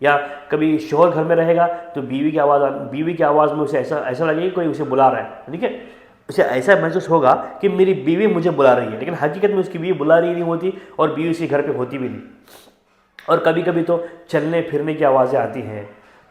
یا کبھی شوہر گھر میں رہے گا تو بیوی کی آواز میں اسے ایسا لگے کہ کوئی اسے بلا رہا ہے، ٹھیک ہے، اسے ایسا محسوس ہوگا کہ میری بیوی مجھے بلا رہی ہے، لیکن حقیقت میں اس کی بیوی بلا رہی نہیں ہوتی اور بیوی اسی گھر پہ ہوتی بھی نہیں۔ اور کبھی کبھی تو چلنے پھرنے کی آوازیں آتی ہیں،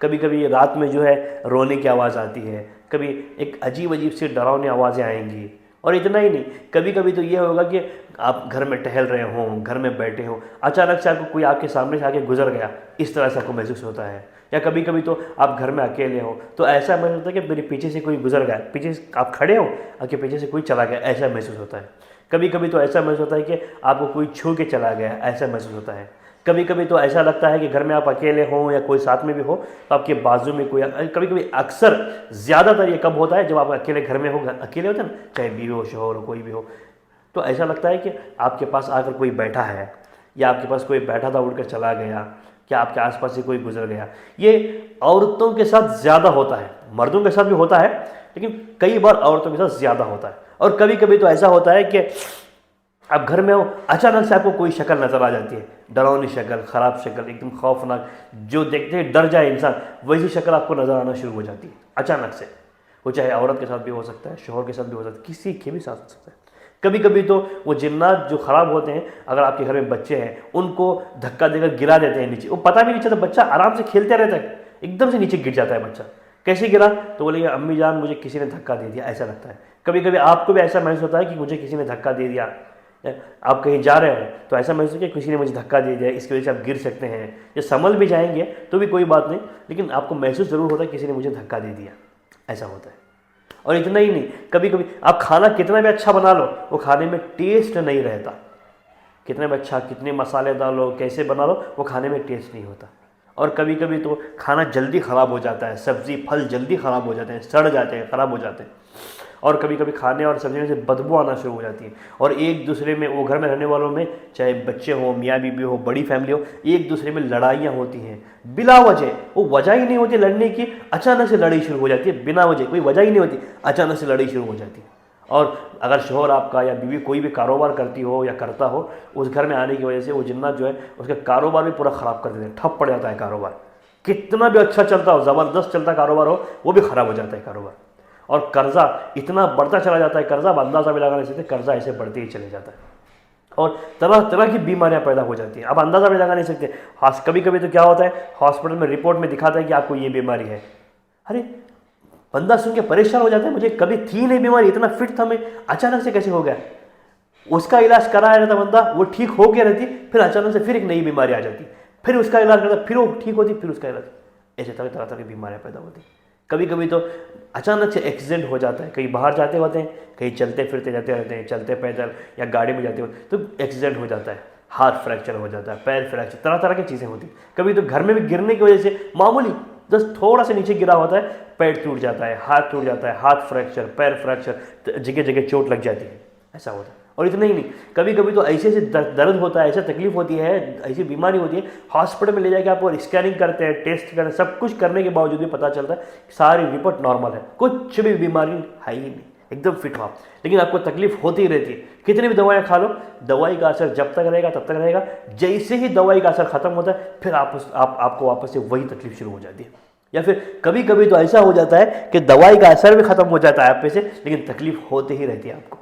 کبھی کبھی رات میں جو ہے رونے کی آواز آتی ہے، کبھی ایک عجیب سی ڈراؤنی آوازیں آئیں گی۔ اور اتنا ہی نہیں، کبھی کبھی تو یہ ہوگا کہ آپ گھر میں ٹہل رہے ہوں، گھر میں بیٹھے ہوں، اچانک سے آپ کو کوئی آپ کے سامنے سے آ کے گزر گیا، اس طرح سے آپ کو محسوس ہوتا ہے۔ یا کبھی کبھی تو آپ گھر میں اکیلے ہو تو ایسا محسوس ہوتا ہے کہ میرے پیچھے سے کوئی گزر گیا، پیچھے سے آپ کھڑے ہو، آپ کے پیچھے سے کوئی چلا گیا، ایسا محسوس ہوتا ہے۔ کبھی کبھی تو ایسا محسوس ہوتا ہے کہ آپ کو کوئی چھو کے چلا گیا، ایسا محسوس ہوتا ہے۔ کبھی کبھی تو ایسا لگتا ہے کہ گھر میں آپ اکیلے ہوں یا کوئی ساتھ میں بھی ہو تو آپ کے بازو میں کوئی، کبھی کبھی اکثر زیادہ تر یہ کب ہوتا ہے جب آپ اکیلے گھر میں ہو، اکیلے ہوتے ہیں نا، چاہے بیوی ہو، شوہر ہو، کوئی بھی ہو، تو ایسا لگتا ہے کہ آپ کے پاس آ کر کوئی بیٹھا ہے، یا آپ کے پاس کوئی بیٹھا تھا اڑ کر چلا گیا، کہ آپ کے آس پاس سے کوئی گزر گیا۔ یہ عورتوں کے ساتھ زیادہ ہوتا ہے، مردوں کے ساتھ بھی ہوتا ہے لیکن کئی بار عورتوں کے ساتھ زیادہ ہوتا ہے۔ اور کبھی کبھی تو ایسا ہوتا ہے کہ آپ گھر میں ہو، اچانک سے آپ کو کوئی شکل نظر آ جاتی ہے، ڈراؤنی شکل، خراب شکل، ایک دم خوفناک، جو دیکھتے ہی ڈر جائے انسان، ویسی شکل آپ کو نظر آنا شروع ہو جاتی ہے اچانک سے۔ وہ چاہے عورت کے ساتھ بھی ہو سکتا ہے، شوہر کے ساتھ بھی ہو سکتا ہے، کسی کے بھی ساتھ ہو سکتا ہے۔ کبھی کبھی تو وہ جنات جو خراب ہوتے ہیں، اگر آپ کے گھر میں بچے ہیں، ان کو دھکا دے کر گرا دیتے ہیں نیچے، وہ پتہ بھی نہیں چلتا، بچہ آرام سے کھیلتے رہتا ہے، ایک دم سے نیچے گر جاتا ہے بچہ، کیسے گرا تو بولے امی جان مجھے کسی نے دھکا دے دیا، ایسا لگتا ہے۔ کبھی کبھی آپ کو بھی ایسا محسوس ہوتا ہے کہ مجھے کسی نے دھکا دے دیا، آپ کہیں جا رہے ہیں تو ایسا محسوس کہ کسی نے مجھے دھکا دے دیا، اس کی وجہ سے آپ گر سکتے ہیں، یا سنبھل بھی جائیں گے تو بھی کوئی بات نہیں، لیکن آپ کو محسوس ضرور ہوتا ہے کہ کسی نے مجھے دھکا دے دیا، ایسا ہوتا ہے۔ اور اتنا ہی نہیں، کبھی کبھی آپ کھانا کتنا بھی اچھا بنا لو، وہ کھانے میں ٹیسٹ نہیں رہتا، کتنے بھی اچھا، کتنے مسالے ڈالو، کیسے بنا لو، وہ کھانے میں ٹیسٹ نہیں ہوتا۔ اور کبھی کبھی تو کھانا جلدی خراب ہو جاتا ہے، سبزی پھل جلدی خراب ہو جاتے ہیں، سڑ جاتے ہیں، خراب ہو جاتے ہیں۔ اور کبھی کبھی کھانے اور سبزی میں سے بدبو آنا شروع ہو جاتی ہے، اور ایک دوسرے میں، وہ گھر میں رہنے والوں میں، چاہے بچے ہوں، میاں بیوی ہو، بڑی فیملی ہو، ایک دوسرے میں لڑائیاں ہوتی ہیں بلا وجہ، وہ وجہ ہی نہیں ہوتی لڑنے کی، اچانک سے لڑائی شروع ہو جاتی ہے بنا وجہ، کوئی وجہ ہی نہیں ہوتی، اچانک سے لڑائی شروع ہو جاتی ہے۔ اور اگر شوہر آپ کا یا بیوی کوئی بھی کاروبار کرتی ہو یا کرتا ہو، اس گھر میں آنے کی وجہ سے وہ جنات جو ہے اس کا کاروبار بھی پورا خراب کر دیتے ہیں، ٹھپ پڑ جاتا ہے کاروبار، کتنا بھی اچھا چلتا ہو، زبردست چلتا کاروبار ہو، وہ بھی خراب ہو جاتا ہے کاروبار۔ اور قرضہ اتنا بڑھتا چلا جاتا ہے، قرضہ اب اندازہ بھی لگا نہیں سکتے، قرضہ ایسے بڑھتے ہی چلے جاتا ہے، اور طرح طرح کی بیماریاں پیدا ہو جاتی ہیں، اب اندازہ بھی لگا نہیں سکتے۔ کبھی کبھی تو کیا ہوتا ہے، ہاسپٹل میں رپورٹ میں دکھاتا ہے کہ آپ کو یہ بیماری ہے، ارے بندہ سن کے پریشان ہو جاتا ہے، مجھے کبھی تھی نہیں بیماری، اتنا فٹ تھا میں، اچانک سے کیسے ہو گیا؟ اس کا علاج کرایا جاتا بندہ، وہ ٹھیک ہو کے رہتی، پھر اچانک سے پھر ایک نئی بیماری آ جاتی، پھر اس کا علاج کرتا، پھر وہ ٹھیک ہوتی، پھر اس کا علاج، ایسے طرح طرح کی بیماریاں پیدا ہوتی۔ کبھی کبھی تو اچانک سے ایکسیڈنٹ ہو جاتا ہے، کہیں باہر جاتے ہوتے ہیں، کہیں چلتے پھرتے جاتے رہتے ہیں، چلتے پیدل یا گاڑی میں جاتے ہوتے تو ایکسیڈنٹ ہو جاتا ہے، ہاتھ فریکچر ہو جاتا ہے، پیر فریکچر، طرح طرح کی چیزیں ہوتی ہیں۔ کبھی تو گھر میں بھی گرنے کی وجہ سے معمولی بس تھوڑا سا نیچے گرا ہوتا ہے، پیر ٹوٹ جاتا ہے، ہاتھ ٹوٹ جاتا ہے، ہاتھ فریکچر، پیر فریکچر، جگہ جگہ چوٹ لگ جاتی ہے، ایسا ہوتا ہے۔ اور اتنا ہی نہیں، کبھی کبھی تو ایسے درد ہوتا ہے، ایسا تکلیف ہوتی ہے، ایسی بیماری ہوتی ہے، ہاسپٹل میں لے جا کے آپ اور اسکیننگ کرتے ہیں، ٹیسٹ کرتے ہیں، سب کچھ کرنے کے باوجود بھی پتہ چلتا ہے ساری رپورٹ نارمل ہے، کچھ بھی بیماری ہے ہی نہیں، ایک دم فٹ ہو آپ، لیکن آپ کو تکلیف ہوتی رہتی ہے، کتنی بھی دوائیں کھا لو، دوائی کا اثر جب تک رہے گا تب تک رہے گا، جیسے ہی دوائی کا اثر ختم ہوتا ہے پھر آپ کو واپس سے وہی تکلیف شروع ہو جاتی ہے۔ یا پھر کبھی کبھی تو ایسا ہو جاتا ہے کہ دوائی کا اثر بھی ختم ہو جاتا ہے آپ پہ سے، لیکن تکلیف ہوتے ہی رہتی ہے آپ کو۔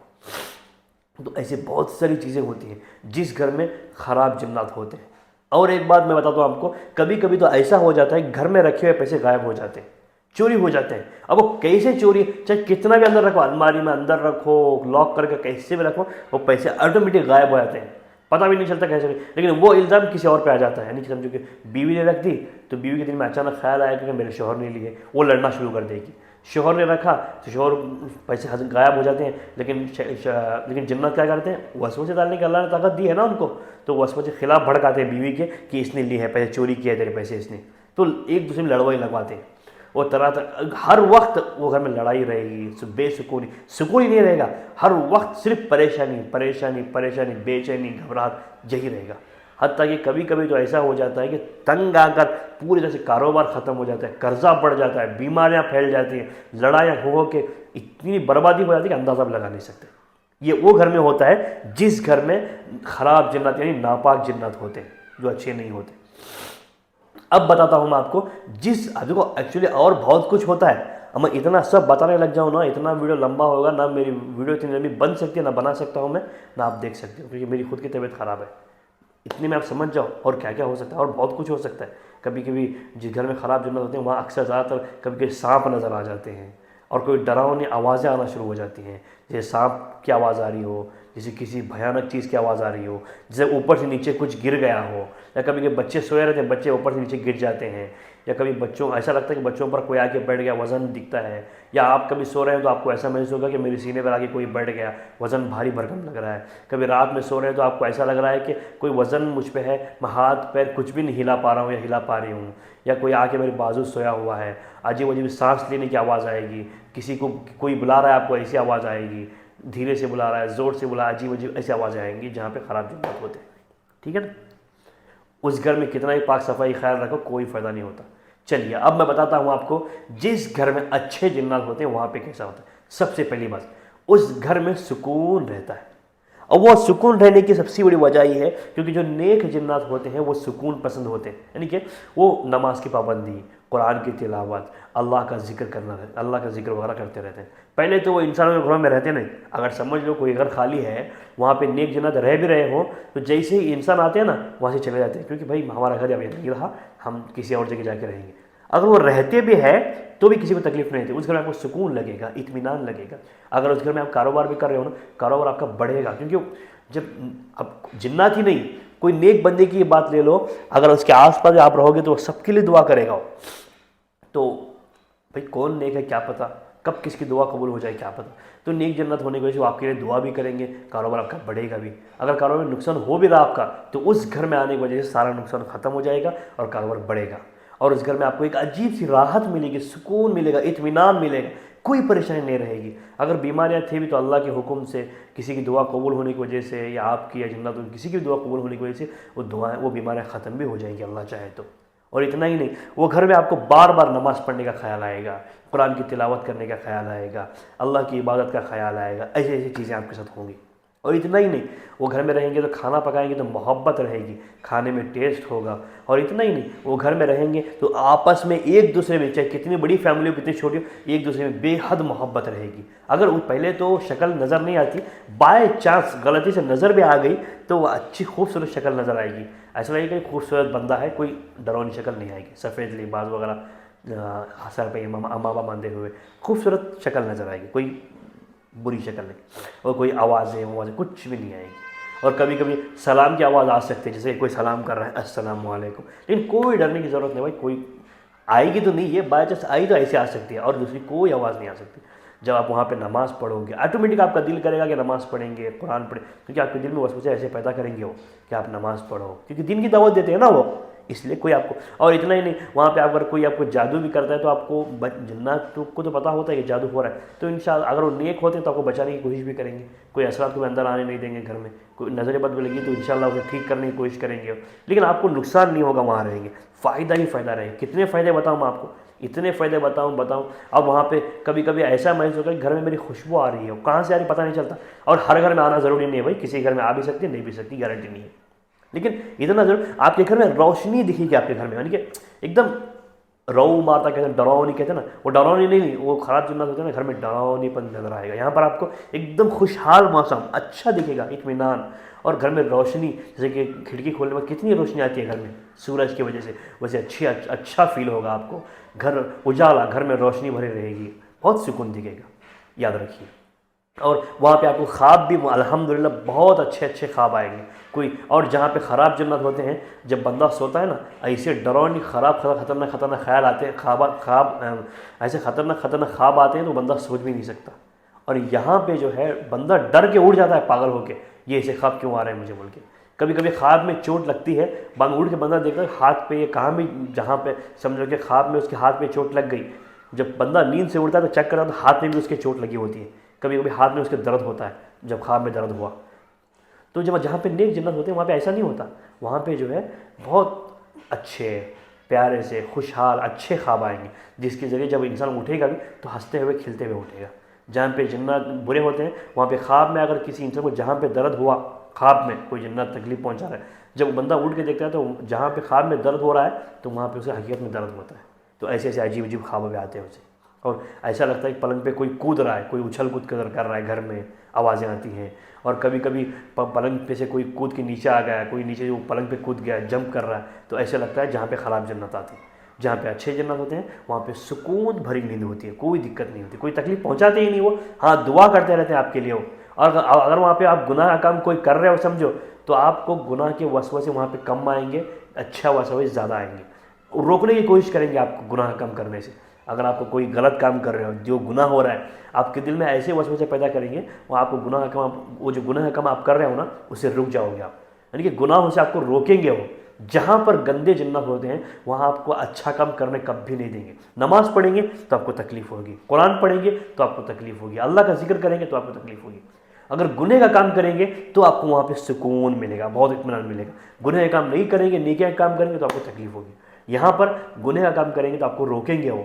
تو ایسے بہت ساری چیزیں ہوتی ہیں جس گھر میں خراب جنات ہوتے ہیں۔ اور ایک بات میں بتاتا ہوں آپ کو، کبھی کبھی تو ایسا ہو جاتا ہے گھر میں رکھے ہوئے پیسے غائب ہو جاتے ہیں، چوری ہو جاتے ہیں۔ اب وہ کیسے چوری، چاہے کتنا بھی اندر رکھو، الماری میں اندر رکھو، لاک کر کے کیسے بھی رکھو، وہ پیسے آٹومیٹک غائب ہو جاتے ہیں، پتہ بھی نہیں چلتا کیسے بھی، لیکن وہ الزام کسی اور پہ آ جاتا ہے، یعنی کہ سمجھو کہ بیوی نے رکھ دی تو بیوی کے دل میں اچانک خیال آیا کہ میرے شوہر نے لیے، وہ لڑنا شروع کر دے گی، شوہر نے رکھا تو شوہر پیسے غائب ہو جاتے ہیں، لیکن جنات کیا کرتے ہیں، وسوسے ڈالنے کی اللہ نے طاقت دی ہے نا ان کو، تو وسوسے خلاف بھڑکاتے ہیں بیوی کے کہ اس نے لی ہے پیسے، چوری کیا ہے تیرے پیسے اس نے، تو ایک دوسرے میں لڑوائی لگواتے ہیں، وہ طرح ہر وقت وہ گھر میں لڑائی رہے گی، بے سکون ہی نہیں رہے گا، ہر وقت صرف پریشانی پریشانی پریشانی، بے چینی، گھبراہٹ یہی رہے گا۔ حتیٰ کہ کبھی کبھی تو ایسا ہو جاتا ہے کہ تنگ آ کر پوری طرح سے کاروبار ختم ہو جاتا ہے، قرضہ بڑھ جاتا ہے، بیماریاں پھیل جاتی ہیں، لڑائیاں ہو کے اتنی بربادی ہو جاتی ہے کہ اندازہ بھی لگا نہیں سکتے۔ یہ وہ گھر میں ہوتا ہے جس گھر میں خراب جنات یعنی ناپاک جنات ہوتے ہیں، جو اچھے نہیں ہوتے۔ اب بتاتا ہوں میں آپ کو دیکھو ایکچولی اور بہت کچھ ہوتا ہے. اب میں اتنا سب بتانے لگ جاؤں نا, اتنا ویڈیو لمبا ہوگا, نہ میری ویڈیو اتنی لمبی بن سکتی ہے, نہ بنا سکتا ہوں میں, نہ آپ دیکھ سکتے ہو, کیونکہ میری خود کی طبیعت خراب ہے. اتنے میں آپ سمجھ جاؤ اور کیا کیا ہو سکتا ہے, اور بہت کچھ ہو سکتا ہے. کبھی کبھی جس گھر میں خراب جنات ہوتے ہیں وہاں اکثر زیادہ تر کبھی کبھی سانپ نظر آ جاتے ہیں, اور کوئی ڈراؤنی آوازیں آنا شروع ہو جاتی ہیں, جیسے سانپ کی آواز آ رہی ہو, جیسے کسی بھیانک چیز کی آواز آ رہی ہو, جیسے اوپر سے نیچے کچھ گر گیا ہو, یا کبھی کبھی بچے سوئے رہتے ہیں, بچے اوپر سے نیچے گر جاتے ہیں, یا کبھی بچوں ایسا لگتا ہے کہ بچوں پر کوئی آ کے بیٹھ گیا, وزن دکھتا ہے, یا آپ کبھی سو رہے ہیں تو آپ کو ایسا محسوس ہوگا کہ میرے سینے پر آ کے کوئی بیٹھ گیا, وزن بھاری بھرکم لگ رہا ہے. کبھی رات میں سو رہے ہیں تو آپ کو ایسا لگ رہا ہے کہ کوئی وزن مجھ پہ ہے, میں ہاتھ پیر کچھ بھی نہیں ہلا پا رہا ہوں یا ہلا پا رہی ہوں, یا کوئی آ کے میرے بازو سویا ہوا ہے, عجیب عجیب سانس لینے کی آواز آئے گی, کسی کو کوئی بلا رہا ہے آپ کو ایسی آواز آئے گی, دھیرے سے بلا رہا ہے, زور سے بلا, عجیب عجیب ایسی آوازیں آئیں گی جہاں پہ خراب جنات ہوتے ہیں. ٹھیک ہے نا. اس گھر میں کتنا ہی پاک صفائی خیال رکھو کوئی فائدہ نہیں ہوتا. چلیے اب میں بتاتا ہوں آپ کو جس گھر میں اچھے جنات ہوتے ہیں وہاں پہ کیسا ہوتا ہے. سب سے پہلی بات, اس گھر میں سکون رہتا ہے, اور وہ سکون رہنے کی سب سے بڑی وجہ یہ ہے کیونکہ جو نیک جنات ہوتے ہیں وہ سکون پسند ہوتے ہیں, یعنی کہ وہ نماز کی پابندی, قرآن کی تلاوت, اللہ کا ذکر کرنا, اللہ کا ذکر وغیرہ کرتے رہتے ہیں. پہلے تو وہ انسانوں کے گھروں میں رہتے نہیں. اگر سمجھ لو کوئی گھر خالی ہے, وہاں پہ نیک جنات رہ بھی رہے ہوں, تو جیسے ہی انسان آتے ہیں نا وہاں سے چلے جاتے ہیں, کیونکہ بھائی ہمارا گھر اب نہیں رہا, ہم کسی اور جگہ جا کے رہیں گے. اگر وہ رہتے بھی ہے تو بھی کسی کو تکلیف نہیں ہوتی, اس گھر میں آپ کو سکون لگے گا, اطمینان لگے گا. اگر اس گھر میں آپ کاروبار بھی کر رہے ہو نا, کاروبار آپ کا بڑھے گا, کیونکہ جب اب جنات ہی نہیں, کوئی نیک بندے کی بات لے لو, اگر اس کے آس پاس آپ رہو گے تو وہ سب کے لیے دعا کرے گا. تو بھائی کون نیک ہے کیا پتہ, کب کس کی دعا قبول ہو جائے کیا پتہ. تو نیک جنت ہونے کی وجہ سے وہ آپ کے لیے دعا بھی کریں گے, کاروبار آپ کا بڑھے گا بھی. اگر کاروبار میں نقصان ہو بھی رہا آپ کا, تو اس گھر میں آنے کی وجہ سے سارا نقصان ختم ہو جائے گا اور کاروبار بڑھے گا. اور اس گھر میں آپ کو ایک عجیب سی راحت ملے گی, سکون ملے گا, اطمینان ملے گا, کوئی پریشانی نہیں رہے گی. اگر بیماریاں تھیں بھی تو اللہ کے حکم سے, کسی کی دعا قبول ہونے کی وجہ سے, یا آپ کی یا جنات کسی کی دعا قبول ہونے کی وجہ سے وہ بیماریاں ختم بھی ہو جائیں گی اللہ چاہے تو. اور اتنا ہی نہیں, وہ گھر میں آپ کو بار بار نماز پڑھنے کا خیال آئے گا, قرآن کی تلاوت کرنے کا خیال آئے گا, اللہ کی عبادت کا خیال آئے گا, ایسی ایسی چیزیں آپ کے ساتھ ہوں گی. اور اتنا ہی نہیں, وہ گھر میں رہیں گے تو کھانا پکائیں گے تو محبت رہے گی, کھانے میں ٹیسٹ ہوگا. اور اتنا ہی نہیں, وہ گھر میں رہیں گے تو آپس میں ایک دوسرے میں, چاہے کتنی بڑی فیملی ہو کتنی چھوٹی ہو, ایک دوسرے میں بے حد محبت رہے گی. اگر وہ پہلے تو شکل نظر نہیں آتی, بائی چانس غلطی سے نظر بھی آ گئی تو وہ اچھی خوبصورت شکل نظر آئے گی. ایسا لگے گا کہ خوبصورت بندہ ہے, کوئی ڈرونی شکل نہیں آئے گی, سفید لباس وغیرہ, سر پہ امامہ باندھے ہوئے, خوبصورت شکل نظر آئے گی, کوئی بری شکل نہیں. اور کوئی آوازیں کچھ بھی نہیں آئے گی. اور کبھی کبھی سلام کی آواز آ سکتی ہے, جیسے کوئی سلام کر رہا ہے السلام علیکم, لیکن کوئی ڈرنے کی ضرورت نہیں بھائی, کوئی آئے گی تو نہیں, یہ بائی چانس آئی تو ایسے آ سکتی ہے, اور دوسری کوئی آواز نہیں آ سکتی. جب آپ وہاں پہ نماز پڑھو گے آٹومیٹک آپ کا دل کرے گا کہ نماز پڑھیں گے, قرآن پڑھیں, کیونکہ آپ کے دل میں وسوسے ایسے پیدا کریں گے وہ کہ آپ نماز پڑھو, کیونکہ دین کی دعوت دیتے ہیں نا وہ, اس لیے کوئی آپ کو. اور اتنا ہی نہیں, وہاں پہ اگر کوئی آپ کو جادو بھی کرتا ہے تو آپ کو جنات کو تو پتہ ہوتا ہے کہ جادو ہو رہا ہے, تو انشاءاللہ اگر وہ نیک ہوتے ہیں تو آپ کو بچانے کی کوشش بھی کریں گے. کوئی اثرات کو اندر آنے نہیں دیں گے گھر میں, کوئی نظر بد بھی لگی تو انشاءاللہ اسے ٹھیک کرنے کی کوشش کریں گے, لیکن آپ کو نقصان نہیں ہوگا وہاں رہیں گے, فائدہ ہی فائدہ رہے. کتنے فائدے بتاؤں میں آپ کو, اتنے فائدے بتاؤں. اب وہاں پہ کبھی کبھی ایسا محسوس ہوگا کہ گھر میں میری خوشبو آ رہی ہے, کہاں سے آ رہی پتہ نہیں چلتا. اور ہر گھر میں آنا ضروری نہیں ہے بھائی, کسی گھر میں آ بھی سکتی ہے, نہیں بھی سکتی, گارنٹی نہیں ہے. لیکن اتنا ضرور آپ کے گھر میں روشنی دکھے گی, آپ کے گھر میں, یعنی کہ ایک دم رو مارتا کہتے ہیں, ڈراؤنی کہتے ہیں نا, وہ ڈراؤنی نہیں, وہ خراب جنات ہوتے ہیں نا, گھر میں ڈراؤنی پن نظر آئے گا. یہاں پر آپ کو ایک دم خوشحال موسم اچھا دکھے گا, اطمینان. اور گھر میں روشنی, جیسے کہ کھڑکی کھولنے میں کتنی روشنی آتی ہے گھر میں سورج کی وجہ سے, ویسے اچھا فیل ہوگا آپ کو. گھر اجالا, گھر میں روشنی بھری رہے گی, بہت سکون دکھے گا, یاد رکھیے. اور وہاں پہ آپ کو خواب بھی الحمدللہ بہت اچھے خواب آئیں گے. اور جہاں پہ خراب جنات ہوتے ہیں, جب بندہ سوتا ہے نا, ایسے ڈراؤنی خطرناک خیال آتے ہیں, خواب ایسے خطرناک خواب آتے ہیں تو بندہ سوچ بھی نہیں سکتا. اور یہاں پہ جو ہے بندہ ڈر کے اٹھ جاتا ہے پاگل ہو کے, یہ ایسے خواب کیوں آ رہے ہیں مجھے بول کے. کبھی کبھی خواب میں چوٹ لگتی ہے, بعد اٹھ کے بندہ دیکھتا ہے ہاتھ پہ, یہ کہاں بھی جہاں پہ سمجھو کہ خواب میں اس کے ہاتھ پہ چوٹ لگ گئی. جب بندہ نیند سے اٹھتا ہے تو چیک کرتا ہے تو ہاتھ میں بھی اس کے چوٹ لگی ہوتی ہے, کبھی کبھی ہاتھ میں اس کے درد ہوتا ہے جب خواب میں درد ہوا. تو جہاں پہ نیک جنت ہوتے ہیں وہاں پہ ایسا نہیں ہوتا, وہاں پہ جو ہے بہت اچھے پیارے سے خوشحال اچھے خواب آئیں گے, جس کے ذریعے جب انسان اٹھے گا بھی تو ہنستے ہوئے کھلتے ہوئے اٹھے گا. جہاں پہ جنات برے ہوتے ہیں وہاں پہ خواب میں اگر کسی انسان کو جہاں پہ درد ہوا, خواب میں کوئی جنات تکلیف پہنچا رہا ہے, جب بندہ اٹھ کے دیکھتا ہے تو جہاں پہ خواب میں درد ہو رہا ہے تو وہاں پہ اسے حقیقت میں درد ہوتا ہے. تو ایسے ایسے عجیب عجیب خواب بھی آتے ہیں اسے, اور ایسا لگتا ہے کہ پلنگ پہ کوئی کود رہا ہے, کوئی اچھل کود کر رہا ہے, گھر میں آوازیں آتی ہیں. اور کبھی کبھی پلنگ پہ سے کوئی کود کے نیچے آ گیا ہے, کوئی نیچے جو پلنگ پہ کود گیا ہے, جمپ کر رہا ہے. تو ایسے لگتا ہے جہاں پہ خراب جنت آتی ہے, جہاں پہ اچھے جنت ہوتے ہیں وہاں پہ سکون بھری نیند ہوتی ہے, کوئی دقت نہیں ہوتی, کوئی تکلیف پہنچاتے ہی نہیں وہ. ہاں دعا کرتے رہتے ہیں آپ کے لیے وہ. اور اگر وہاں پہ آپ گناہ کا کام کوئی کر رہے ہو سمجھو, تو آپ کو گناہ کے وسوسے وہاں پہ کم آئیں گے, اچھا وسوسے زیادہ آئیں گے. روکنے کی کوشش کریں گے آپ کو گناہ کم کرنے سے. اگر آپ کو کوئی غلط کام کر رہے ہو, جو گناہ ہو رہا ہے, آپ کے دل میں ایسے وسوسے پیدا کریں گے وہ آپ کو گناہ کا کام, وہ جو گناہ کا کام آپ کر رہے ہو نا اس سے رک جاؤ گے آپ. یعنی کہ گناہوں سے آپ کو روکیں گے وہ. جہاں پر گندے جنات ہوتے ہیں وہاں آپ کو اچھا کام کرنے کبھی نہیں دیں گے. نماز پڑھیں گے تو آپ کو تکلیف ہوگی, قرآن پڑھیں گے تو آپ کو تکلیف ہوگی, اللہ کا ذکر کریں گے تو آپ کو تکلیف ہوگی. اگر گناہ کا کام کریں گے تو آپ کو وہاں پہ سکون ملے گا, بہت اطمینان ملے گا. گناہ کا کام نہیں کریں گے, نیکی کا کام کریں گے تو آپ کو تکلیف ہوگی. یہاں پر گناہ کا کام کریں گے تو آپ کو روکیں گے وہ,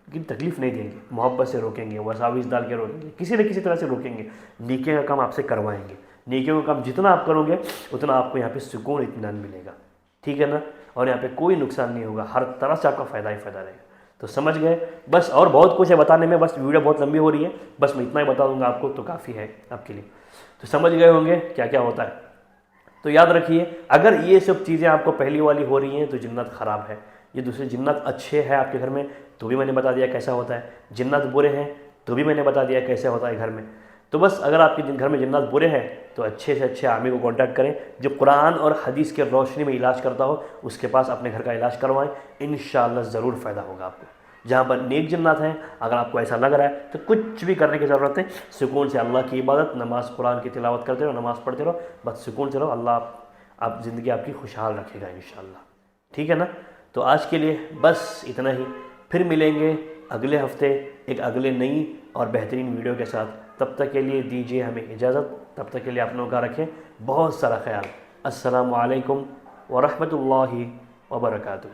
لیکن تکلیف نہیں دیں گے, محبت سے روکیں گے, وساوس ڈال کے روکیں گے, کسی نہ کسی طرح سے روکیں گے. نیکی کا کام آپ سے کروائیں گے. نیکیوں کا کام جتنا آپ کرو گے اتنا آپ کو یہاں پہ سکون اطمینان ملے گا, ٹھیک ہے نا. اور یہاں پہ کوئی نقصان نہیں ہوگا, ہر طرح سے آپ کا فائدہ ہی فائدہ رہے گا. تو سمجھ گئے بس, اور بہت کچھ ہے بتانے میں, بس ویڈیو بہت لمبی ہو رہی ہے, بس میں اتنا ہی بتا دوں گا آپ کو تو کافی ہے آپ کے لیے. تو سمجھ گئے ہوں گے کیا کیا ہوتا ہے. تو یاد رکھیے, اگر یہ سب چیزیں آپ کو پہلی والی ہو رہی ہیں تو جنت خراب ہے. یہ دوسرے جنات اچھے ہیں آپ کے گھر میں تو بھی میں نے بتا دیا کیسا ہوتا ہے. جنات برے ہیں تو بھی میں نے بتا دیا کیسے ہوتا ہے گھر میں. تو بس اگر آپ کے گھر میں جنات برے ہیں تو اچھے سے اچھے عامل کو کانٹیکٹ کریں جو قرآن اور حدیث کے روشنی میں علاج کرتا ہو, اس کے پاس اپنے گھر کا علاج کروائیں, انشاءاللہ ضرور فائدہ ہوگا آپ کو. جہاں پر نیک جنات ہیں, اگر آپ کو ایسا لگ رہا ہے تو کچھ بھی کرنے کی ضرورت ہے, سکون سے اللہ کی عبادت, نماز قرآن کی تلاوت کرتے رہو, نماز پڑھتے رہو, بس سکون سے رہو. اللہ آپ زندگی آپ کی خوشحال رکھے گا انشاءاللہ, ٹھیک ہے نا. تو آج کے لیے بس اتنا ہی, پھر ملیں گے اگلے ہفتے ایک اگلے نئی اور بہترین ویڈیو کے ساتھ. تب تک کے لیے دیجیے ہمیں اجازت, تب تک کے لیے آپ لوگوں کا رکھیں بہت سارا خیال. السلام علیکم ورحمۃ اللہ وبرکاتہ.